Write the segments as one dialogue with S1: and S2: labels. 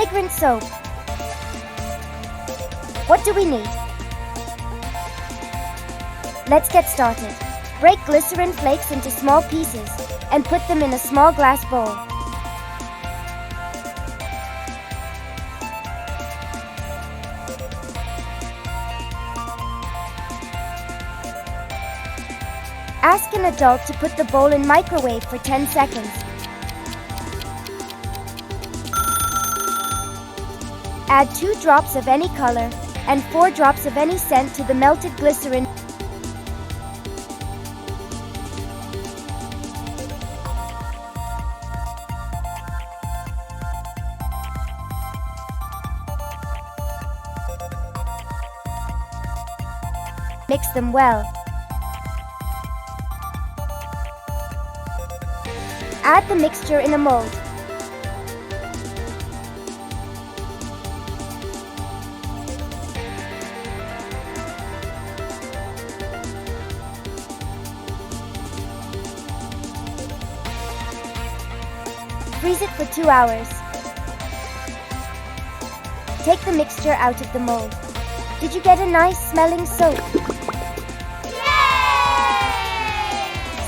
S1: Fragrant soap. What do we need? Let's get started. Break glycerin flakes into small pieces and put them in a small glass bowl. Ask an adult to put the bowl in microwave for 10 seconds. Add 2 drops of any color and 4 drops of any scent to the melted glycerin. Mix them well. Add the mixture in a mold. Freeze it for 2 hours. Take the mixture out of the mold. Did you get a nice smelling soap?
S2: Yay!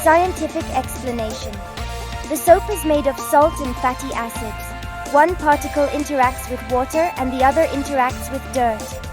S1: Scientific explanation. The soap is made of salt and fatty acids. One particle interacts with water and the other interacts with dirt.